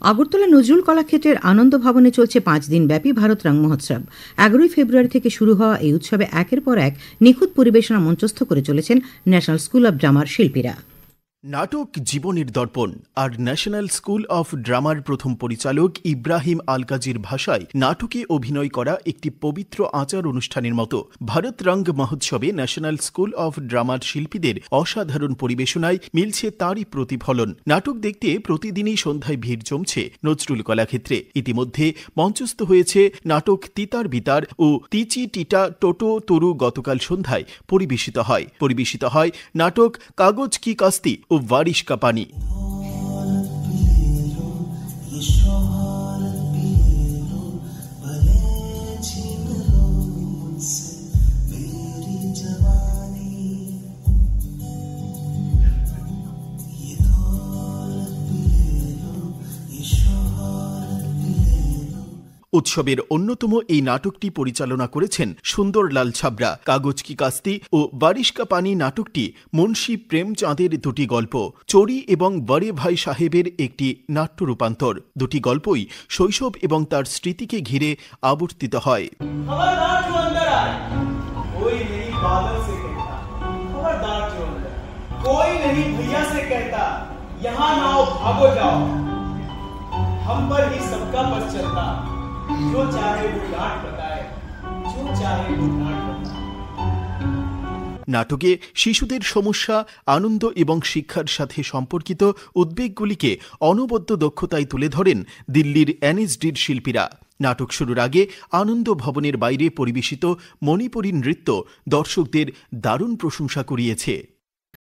আগরতলা নজরুল কলাক্ষেত্রের আনন্দ ভবনে চলছে 5 দিনব্যাপী ভারত রং মহোৎসব। 11ই ফেব্রুয়ারি থেকে শুরু হওয়া এই উৎসবে একের পর এক নিখুঁত পরিবেশনা মঞ্চস্থ করে চলেছেন ন্যাশনাল স্কুল অব ড্রামার শিল্পীরা। নাটক জীবনের দর্পণ আর ন্যাশনাল স্কুল অফ ড্রামার প্রথম পরিচালক ইব্রাহিম আলকাজির ভাষায় নাটকে অভিনয় করা একটি পবিত্র আচার অনুষ্ঠানের মতো ভারত রং মহোৎসবে ন্যাশনাল স্কুল অফ ড্রামার শিল্পীদের অসাধারণ পরিবেশনায় মিলছে তারই প্রতিফলন। নাটক দেখতে প্রতিদিনই সন্ধ্যায় ভিড় জমছে নজরুল কলাক্ষেত্রে। ইতিমধ্যে মঞ্চস্থ হয়েছে নাটক তিতার বিতার ও তিচি টিটা টোটো তরু। গতকাল সন্ধ্যায় পরিবেশিত হয় নাটক কাগজ কি কাস্তি ও বারিশ কা পানি। উৎসবের অন্যতম এই নাটকটি পরিচালনা করেছেন সুন্দরলাল ছাবরা। কাগজ কি কাস্তি ও বারিশ কা পানি নাটকটি মুন্সী প্রেমচাঁদের দুটি গল্প, চোরি এবং বড়ে ভাই সাহেবের একটি নাট্য রূপান্তর। দুটি গল্পই শৈশব এবং তার স্মৃতিকে ঘিরে আবর্তিত হয়। जो चाहे वो डांट बताए, जो चाहे वो डांट बताए। নাটকে শিশুদের সমস্যা, আনন্দ এবং শিক্ষার সাথে সম্পর্কিত উদ্বেগগুলিকে অনবদ্য দক্ষতায় তুলে ধরেন দিল্লির এনএসডির শিল্পীরা। নাটক শুরুর আগে আনন্দ ভবনের বাইরে পরিবেশিত মণিপুরী নৃত্য দর্শকদের দারুণ প্রশংসা কুড়িয়েছে।